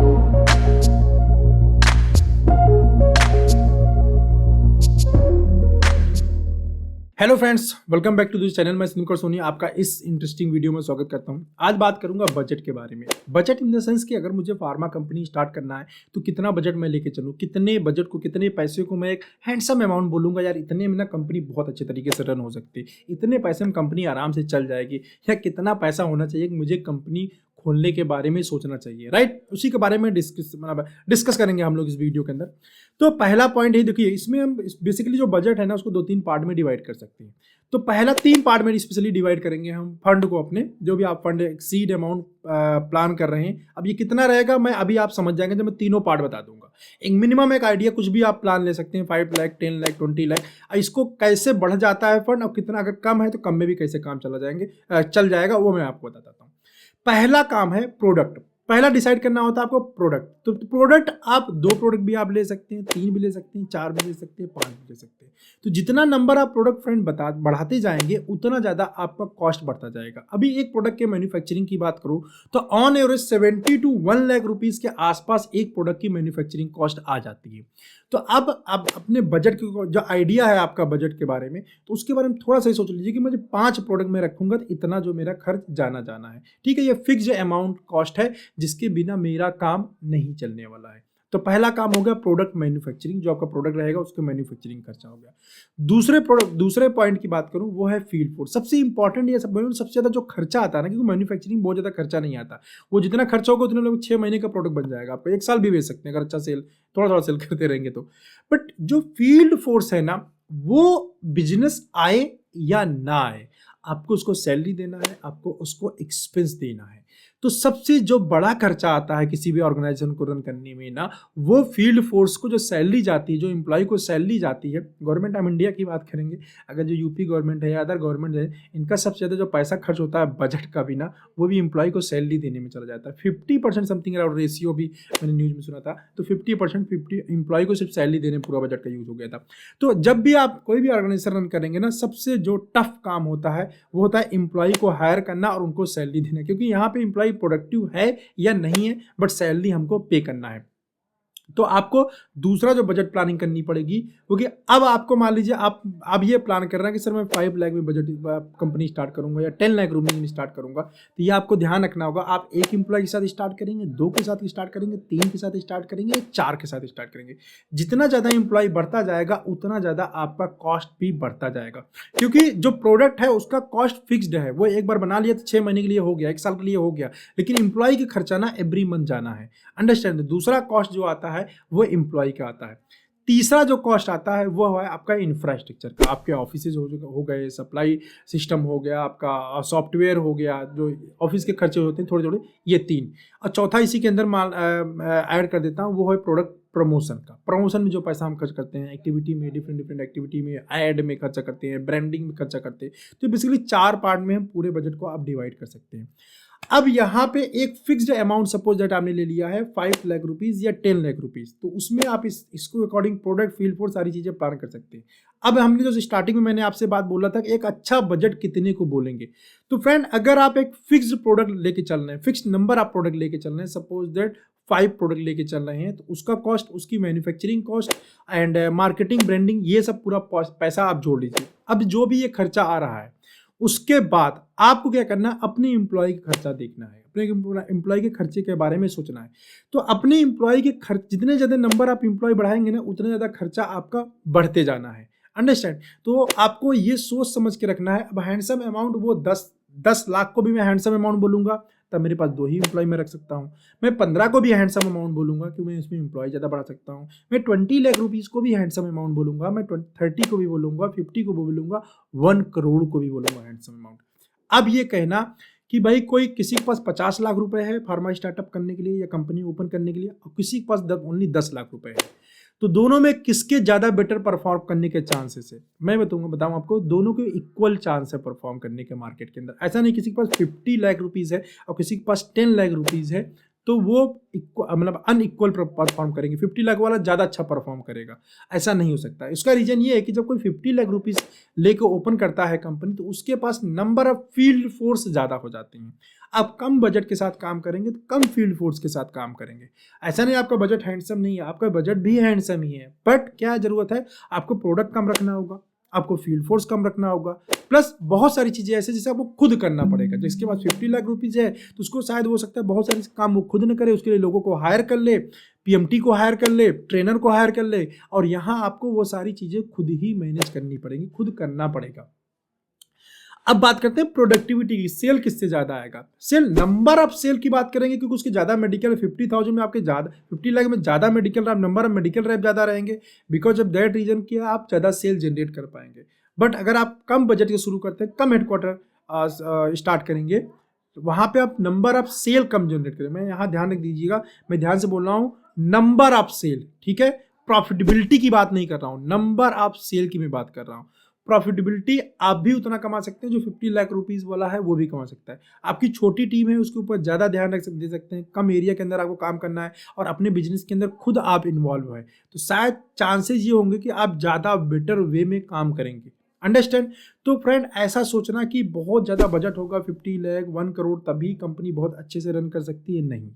Hello friends, welcome back to this channel. मैं सुनील सोनी आपका इस इंटरेस्टिंग वीडियो में स्वागत करता हूं। आज बात करूंगा बजट के बारे में। बजट इन द सेंस कि अगर मुझे फार्मा कंपनी स्टार्ट करना है तो कितना बजट मैं लेके चलूं, कितने बजट को, कितने पैसे को मैं एक हैंडसम अमाउंट बोलूंगा यार इतने में ना कंपनी बहुत अच्छे तरीके से रन हो सकती है, इतने पैसे में कंपनी आराम से चल जाएगी, या कितना पैसा होना चाहिए कि मुझे कंपनी खोलने के बारे में सोचना चाहिए, राइट। उसी के बारे में डिस्कस करेंगे हम लोग इस वीडियो के अंदर। तो पहला पॉइंट है, देखिए इसमें हम बेसिकली जो बजट है ना उसको 2-3 पार्ट में डिवाइड कर सकते हैं। तो पहला 3 पार्ट में स्पेशली डिवाइड करेंगे हम फंड को अपने, जो भी आप फंड सीड अमाउंट प्लान कर रहे हैं। अब ये कितना रहेगा मैं अभी आप समझ जाएंगे जब मैं तीनों पार्ट बता दूंगा। एक मिनिमम एक आइडिया कुछ भी आप प्लान ले सकते हैं, 5 लाख, 10 लाख, 20 लाख। इसको कैसे बढ़ जाता है फंड और कितना अगर कम है तो कम में भी कैसे काम चल जाएगा वो मैं आपको बताता हूँ। पहला काम है प्रोडक्ट। पहला डिसाइड करना होता है आपको प्रोडक्ट। तो प्रोडक्ट आप 2 प्रोडक्ट भी आप ले सकते हैं, 3 भी ले सकते हैं, 4 भी ले सकते हैं, 5 भी ले सकते हैं। तो जितना नंबर आप प्रोडक्ट फ्रेंड बढ़ाते जाएंगे उतना ज़्यादा आपका कॉस्ट बढ़ता जाएगा। अभी एक प्रोडक्ट के मैन्युफैक्चरिंग की बात करूँ तो on average 70 to 1 lakh rupees के आसपास एक प्रोडक्ट की मैन्युफैक्चरिंग कॉस्ट आ जाती है। तो अब अपने बजट की जो आइडिया है आपका बजट के बारे में, तो उसके बारे में थोड़ा सा सोच लीजिए कि मुझे 5 प्रोडक्ट में रखूंगा तो इतना जो मेरा खर्च जाना है, ठीक है। ये फिक्स अमाउंट कॉस्ट है जिसके बिना मेरा काम नहीं चलने वाला है। तो पहला काम हो गया प्रोडक्ट मैन्युफैक्चरिंग, जो आपका प्रोडक्ट रहेगा उसके मैन्युफैक्चरिंग खर्चा हो गया। दूसरे पॉइंट की बात करूं वो है फील्ड फोर्स। सबसे इंपॉर्टेंट ये सबसे ज्यादा जो खर्चा आता है ना, क्योंकि मैन्युफैक्चरिंग बहुत ज्यादा खर्चा नहीं आता। वो जितना खर्चा होगा उतने लोग 6 महीने का प्रोडक्ट बन जाएगा, आपको 1 साल भी बेच सकते हैं अगर अच्छा सेल थोड़ा सेल करते रहेंगे तो। बट जो फील्ड फोर्स है ना, वो बिजनेस आए या ना आए आपको उसको सैलरी देना है, आपको उसको एक्सपेंस देना है। तो सबसे जो बड़ा खर्चा आता है किसी भी ऑर्गेनाइजेशन को रन करने में ना, वो फील्ड फोर्स को जो सैलरी जाती है, जो एम्प्लॉय को सैलरी जाती है। गवर्नमेंट ऑफ इंडिया की बात करेंगे, अगर जो यूपी गवर्नमेंट है या अदर गवर्नमेंट है, इनका सबसे ज़्यादा जो पैसा खर्च होता है बजट का भी ना, वो भी एम्प्लॉय को सैलरी देने में चला जाता है। 50% समथिंग अराउंड रेशियो भी मैंने न्यूज़ में सुना था। तो 50% एम्प्लॉय को सिर्फ सैलरी देने में पूरा बजट का यूज हो गया था। तो जब भी आप कोई भी ऑर्गेनाइजेशन रन करेंगे ना, सबसे जो टफ काम होता है वो होता है एम्प्लॉय को हायर करना और उनको सैलरी देना, क्योंकि यहाँ पे एम्प्लॉय प्रोडक्टिव है या नहीं है बट सैलरी हमको पे करना है। तो आपको दूसरा जो बजट प्लानिंग करनी पड़ेगी, क्योंकि अब आपको मान लीजिए आप ये प्लान कर रहे हैं कि सर मैं 5 लाख में बजट कंपनी स्टार्ट करूंगा या 10 लाख रुपये में स्टार्ट करूंगा। तो ये आपको ध्यान रखना होगा, आप 1 एम्प्लॉय के साथ स्टार्ट करेंगे, 2 के साथ स्टार्ट करेंगे, 3 के साथ स्टार्ट करेंगे, 4 के साथ स्टार्ट करेंगे। जितना ज़्यादा एम्प्लॉय बढ़ता जाएगा उतना ज़्यादा आपका कॉस्ट भी बढ़ता जाएगा, क्योंकि जो प्रोडक्ट है उसका कॉस्ट फिक्स्ड है। वो एक बार बना लिया तो 6 महीने के लिए हो गया, 1 साल के लिए हो गया, लेकिन एम्प्लॉय की खर्चा ना एवरी मंथ जाना है। अंडरस्टैंड। दूसरा कॉस्ट जो आता है वो एम्प्लॉय का आता है। तीसरा जो कॉस्ट आता है वो है आपका इंफ्रास्ट्रक्चर का। आपके ऑफिसेज हो गए, सप्लाई सिस्टम हो गया, आपका सॉफ्टवेयर हो गया, जो ऑफिस के खर्चे होते हैं थोड़े थोड़े, ये 3। और चौथा इसी के अंदर ऐड कर देता हूँ, वो है प्रोडक्ट प्रमोशन का। प्रमोशन में जो पैसा हम खर्च करते हैं एक्टिविटी में, डिफरेंट एक्टिविटी में, ऐड में खर्चा करते हैं, ब्रांडिंग में खर्चा करते हैं। तो बेसिकली 4 पार्ट में हम पूरे बजट को आप डिवाइड कर सकते हैं। अब यहाँ पे एक फिक्स्ड अमाउंट सपोज दैट आपने ले लिया है 5 लाख रुपीज़ या 10 लाख रुपीज़, तो उसमें आप इसको अकॉर्डिंग प्रोडक्ट, फील्ड फोर्स, सारी चीज़ें प्लान कर सकते हैं। अब हमने जो स्टार्टिंग में मैंने आपसे बात बोला था कि एक अच्छा बजट कितने को बोलेंगे, तो फ्रेंड अगर आप एक फिक्स्ड प्रोडक्ट लेके चल रहे हैं, फिक्स्ड नंबर आप प्रोडक्ट लेके चल रहे हैं, सपोज दैट 5 प्रोडक्ट लेके चल रहे हैं, तो उसका कॉस्ट, उसकी manufacturing cost and marketing, branding, ये सब पूरा पैसा आप जोड़ लीजिए। अब जो भी ये खर्चा आ रहा है उसके बाद आपको क्या करना है, अपने एम्प्लॉय का खर्चा देखना है, अपने एम्प्लॉय के खर्चे के बारे में सोचना है। तो अपने एम्प्लॉय के खर्च, जितने ज़्यादा नंबर आप एम्प्लॉय बढ़ाएंगे ना उतना ज़्यादा खर्चा आपका बढ़ते जाना है। अंडरस्टैंड। तो आपको ये सोच समझ के रखना है। अब हैंडसम अमाउंट वो 10 लाख को भी मैं हैंडसम अमाउंट बोलूँगा तब मेरे पास 2 ही एम्प्लॉय में रख सकता हूँ। मैं 15 को भी हैंडसम अमाउंट बोलूँगा क्योंकि मैं इसमें एम्प्लॉय ज़्यादा बढ़ा सकता हूँ। मैं 20 लाख रुपीज़ को भी हैंडसम अमाउंट बोलूँगा, मैं 30 को भी बोलूँगा, 50 को भी बोलूँगा, 1 करोड़ को भी बोलूँगा हैंडसम अमाउंट। अब ये कहना कि भाई कोई किसी के पास 50 लाख रुपए है फार्मा स्टार्टअप करने के लिए या कंपनी ओपन करने के लिए, और किसी के पास ओनली 10 लाख रुपए है, तो दोनों में किसके ज़्यादा बेटर परफॉर्म करने के चांसेस है? मैं बताऊँ आपको, दोनों के इक्वल चांस है परफॉर्म करने के मार्केट के अंदर। ऐसा नहीं किसी के पास 50 लाख रुपीज़ है और किसी के पास 10 लाख रुपीज़ है तो वो मतलब अनइक्वल परफॉर्म करेंगे। 50 लाख वाला ज़्यादा अच्छा परफॉर्म करेगा, ऐसा नहीं हो सकता। इसका रीज़न ये है कि जब कोई 50 लाख रुपीज़ लेके ओपन करता है कंपनी, तो उसके पास नंबर ऑफ फील्ड फोर्स ज़्यादा हो जाते हैं। आप कम बजट के साथ काम करेंगे तो कम फील्ड फोर्स के साथ काम करेंगे। ऐसा नहीं आपका बजट हैंडसम नहीं है, आपका बजट भी हैंडसम ही है, बट क्या ज़रूरत है, आपको प्रोडक्ट कम रखना होगा, आपको फील्ड फोर्स कम रखना होगा, प्लस बहुत सारी चीज़ें ऐसे जिसे आपको खुद करना पड़ेगा। जिसके पास 50 लाख रुपीज़ है तो उसको शायद हो सकता है बहुत सारे काम वो खुद न करे, उसके लिए लोगों को हायर कर ले, पीएमटी को हायर कर ले, ट्रेनर को हायर कर ले, और यहाँ आपको वो सारी चीज़ें खुद ही मैनेज करनी पड़ेंगी, खुद करना पड़ेगा। अब बात करते हैं प्रोडक्टिविटी की। सेल किससे ज़्यादा आएगा? सेल, नंबर ऑफ सेल की बात करेंगे क्योंकि उसके ज़्यादा मेडिकल, 50,000 में आपके ज़्यादा, 50 लाख में ज़्यादा medical rap, number of medical rap ज़्यादा रहेंगे। बिकॉज ऑफ दैट रीजन कि आप ज़्यादा सेल जनरेट कर पाएंगे। बट अगर आप कम बजट के शुरू करते हैं, कम हेडक्वार्टर स्टार्ट करेंगे, तो वहाँ पे आप नंबर ऑफ सेल कम जनरेट करें। मैं यहाँ ध्यान रख दीजिएगा, मैं ध्यान से बोल रहा हूँ, नंबर ऑफ सेल, ठीक है? प्रॉफिटेबिलिटी की बात नहीं कर रहा हूँ, नंबर ऑफ सेल की मैं बात कर रहा हूँ। प्रॉफिटेबिलिटी आप भी उतना कमा सकते हैं जो 50 लाख रुपीस वाला है, वो भी कमा सकता है। आपकी छोटी टीम है, उसके ऊपर ज़्यादा ध्यान दे सकते हैं, कम एरिया के अंदर आपको काम करना है और अपने बिजनेस के अंदर खुद आप इन्वॉल्व है, तो शायद चांसेस ये होंगे कि आप ज़्यादा बेटर वे में काम करेंगे। अंडरस्टैंड? तो फ्रेंड, ऐसा सोचना कि बहुत ज़्यादा बजट होगा, 50 लाख, 1 करोड़, तभी कंपनी बहुत अच्छे से रन कर सकती है, नहीं,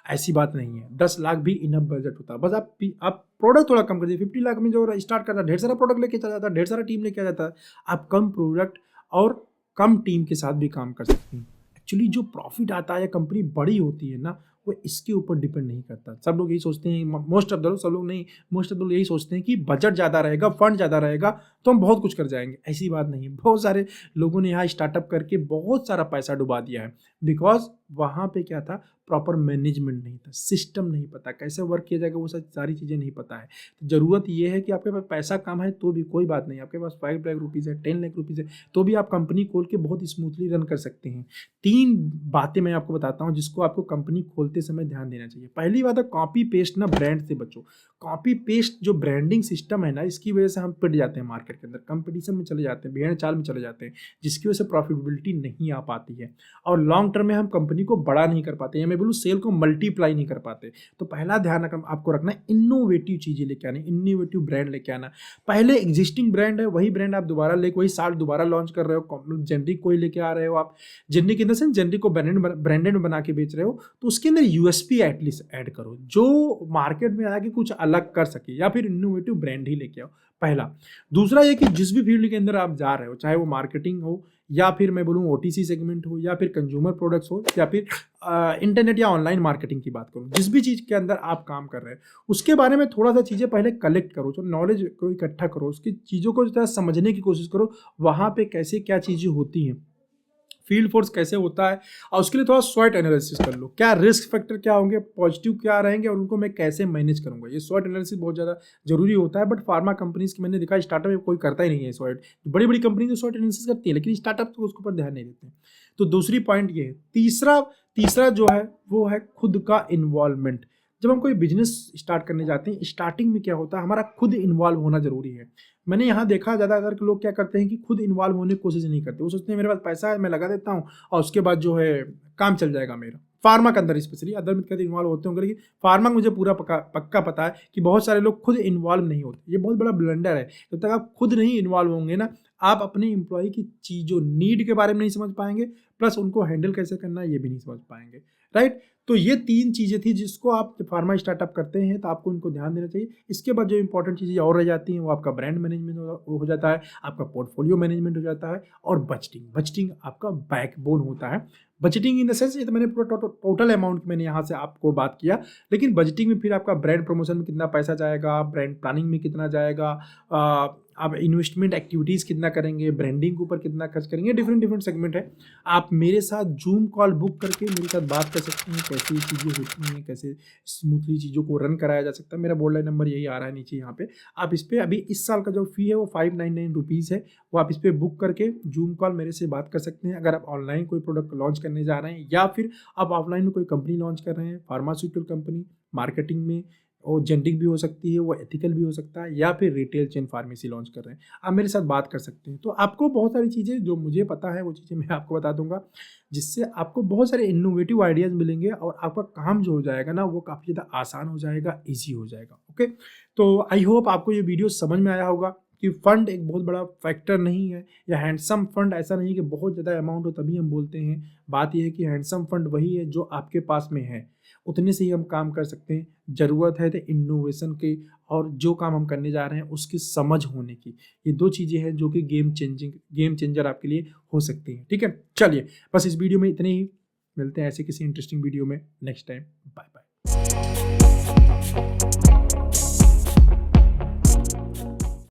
ऐसी बात नहीं है। 10 लाख भी इनफ बजट होता है। बस आप प्रोडक्ट थोड़ा कम कर दीजिए। 50 लाख में जो स्टार्ट करता है, ढेर सारा प्रोडक्ट लेके चला जाता है, ढेर सारा टीम लेके आ जाता है। आप कम प्रोडक्ट और कम टीम के साथ भी काम कर सकते हैं। एक्चुअली जो प्रॉफिट आता है, कंपनी बड़ी होती है ना, वो इसके ऊपर डिपेंड नहीं करता। सब लोग यही सोचते हैं, मोस्ट ऑफ द लोग, सब लोग नहीं, मोस्ट ऑफ द लोग यही सोचते हैं कि बजट ज़्यादा रहेगा, फंड ज़्यादा रहेगा तो हम बहुत कुछ कर जाएंगे। ऐसी बात नहीं है। बहुत सारे लोगों ने यहाँ स्टार्टअप करके बहुत सारा पैसा डुबा दिया है, बिकॉज वहाँ पे क्या था, प्रॉपर मैनेजमेंट नहीं था, सिस्टम नहीं पता, कैसे वर्क किया जाएगा, वो सारी चीज़ें नहीं पता है। तो ज़रूरत ये है कि आपके पास पैसा कम है तो भी कोई बात नहीं, आपके पास 5 लाख रुपीज़ है, 10 लाख रुपीज़ है, तो भी आप कंपनी खोल के बहुत स्मूथली रन कर सकते हैं। 3 बातें मैं आपको बताता हूँ जिसको आपको कंपनी खोलते समय ध्यान देना चाहिए। पहली बात है, कॉपी पेस्ट ना, ब्रांड से बचो। कॉपी पेस्ट जो ब्रांडिंग सिस्टम है ना, इसकी वजह से हम पिट जाते हैं मार्केट के अंदर, कंपटीशन में चले जाते हैं, भेड़ चाल में चले जाते हैं, जिसकी वजह से प्रॉफिटेबिलिटी नहीं आ पाती है और लॉन्ग टर्म में हम कंपनी को बड़ा नहीं कर पाते, या मैं बोलूँ सेल को मल्टीप्लाई नहीं कर पाते। तो पहला ध्यान आपको रखना है, इनोवेटिव चीज़ें लेके आनी, इनोवेटिव ब्रांड लेके आना। पहले एग्जिस्टिंग ब्रांड है, वही ब्रांड आप दोबारा लेके, वही साल दोबारा लॉन्च कर रहे हो, जेनरिक कोई लेके आ रहे हो आप, generic in the sense generic को ब्रांडेड बना के बेच रहे हो, तो उसके अंदर यूएसपी एटलीस्ट ऐड करो, जो मार्केट में आके कुछ अलग कर सके, या फिर इनोवेटिव ब्रांड ही लेके आओ, पहला। दूसरा ये कि जिस भी फील्ड के अंदर आप जा रहे हो, चाहे वो मार्केटिंग हो, या फिर मैं बोलूँ ओटीसी सेगमेंट हो, या फिर कंज्यूमर प्रोडक्ट्स हो, या फिर इंटरनेट या ऑनलाइन मार्केटिंग की बात करूँ, जिस भी चीज़ के अंदर आप काम कर रहे हैं, उसके बारे में थोड़ा सा चीज़ें पहले कलेक्ट करो, जो नॉलेज को इकट्ठा करो, उसकी चीज़ों को थोड़ा समझने की कोशिश करो, वहाँ पे कैसे क्या चीज़ें होती हैं, फील्ड फोर्स कैसे होता है, और उसके लिए थोड़ा स्वॉट एनालिसिस कर लो, क्या रिस्क फैक्टर क्या होंगे, पॉजिटिव क्या रहेंगे, और उनको मैं कैसे मैनेज करूंगा। ये स्वॉट एनालिसिस बहुत ज़्यादा जरूरी होता है, बट फार्मा कंपनीज की मैंने देखा स्टार्टअप में कोई करता ही नहीं है स्वॉट। बड़ी बड़ी कंपनी तो स्वॉट एनालिसिस करती है, लेकिन स्टार्टअप तो उसके ऊपर ध्यान नहीं देते हैं। तो दूसरी पॉइंट ये है। तीसरा जो है वो है खुद का इन्वॉल्वमेंट। जब हम कोई बिजनेस स्टार्ट करने जाते हैं, स्टार्टिंग में क्या होता है, हमारा खुद इन्वॉल्व होना जरूरी है। मैंने यहाँ देखा ज़्यादातर के लोग क्या करते हैं कि खुद इन्वॉल्व होने की कोशिश नहीं करते। वो सोचते हैं मेरे पास पैसा है, मैं लगा देता हूँ और उसके बाद जो है काम चल जाएगा मेरा। फार्मा के अंदर स्पेशली, अदर में कहते इन्वॉल्व होते होंगे, लेकिन फार्मा मुझे पूरा पक्का पता है कि बहुत सारे लोग खुद इन्वॉल्व नहीं होते। ये बहुत बड़ा ब्लंडर है। जब तक आप खुद नहीं इन्वॉल्व होंगे ना, आप अपने एम्प्लॉय की चीज़ों, नीड के बारे में नहीं समझ पाएंगे, प्लस उनको हैंडल कैसे करना है ये भी नहीं समझ पाएंगे, राइट। तो ये 3 चीज़ें थी जिसको आप फार्मा स्टार्टअप करते हैं तो आपको इनको ध्यान देना चाहिए। इसके बाद जो इंपॉर्टेंट चीज़ें और रह जाती हैं वो आपका ब्रांड मैनेजमेंट हो जाता है, आपका पोर्टफोलियो मैनेजमेंट हो जाता है, और बजटिंग आपका बैकबोन होता है। बजटिंग इन द सेंस, ये तो मैंने पूरा टोटल अमाउंट मैंने यहाँ से आपको बात किया, लेकिन बजटिंग में फिर आपका ब्रांड प्रमोशन में कितना पैसा जाएगा, ब्रांड प्लानिंग में कितना जाएगा, आप इन्वेस्टमेंट एक्टिविटीज़ कितना करेंगे, ब्रांडिंग के ऊपर कितना खर्च करेंगे, डिफरेंट सेगमेंट है। आप मेरे साथ जूम कॉल बुक करके मेरे साथ बात कर सकते हैं, कैसे ये चीज़ें होती हैं, कैसे स्मूथली चीज़ों को रन कराया जा सकता है। मेरा बोर्ड लाइन नंबर यही आ रहा है नीचे यहाँ पे। आप इस पर अभी इस साल का जो फ़ी है वो 599 रुपीज़ है, वो आप इस पर बुक करके जूम कॉल मेरे से बात कर सकते हैं। अगर आप ऑनलाइन कोई प्रोडक्ट लॉन्च करने जा रहे हैं, या फिर आप ऑफलाइन में कोई कंपनी लॉन्च कर रहे हैं, फार्मास्यूटिकल कंपनी, मार्केटिंग में, वो जेनेरिक भी हो सकती है, वो एथिकल भी हो सकता है, या फिर रिटेल चेन फार्मेसी लॉन्च कर रहे हैं, आप मेरे साथ बात कर सकते हैं। तो आपको बहुत सारी चीज़ें जो मुझे पता है वो चीज़ें मैं आपको बता दूंगा, जिससे आपको बहुत सारे इनोवेटिव आइडियाज़ मिलेंगे और आपका काम जो हो जाएगा ना वो काफ़ी ज़्यादा आसान हो जाएगा, ईजी हो जाएगा। ओके, तो आई होप आपको ये वीडियो समझ में आया होगा कि फंड एक बहुत बड़ा फैक्टर नहीं है, या हैंडसम फंड ऐसा नहीं कि बहुत ज़्यादा अमाउंट हो तभी हम बोलते हैं। बात यह है कि हैंडसम फंड वही है जो आपके पास में है, उतने से ही हम काम कर सकते हैं। ज़रूरत है तो इनोवेशन की, और जो काम हम करने जा रहे हैं उसकी समझ होने की। ये दो चीज़ें हैं जो कि गेम चेंजर आपके लिए हो सकती हैं। ठीक है, चलिए बस इस वीडियो में इतने ही, मिलते हैं ऐसे किसी इंटरेस्टिंग वीडियो में नेक्स्ट टाइम। Bye bye.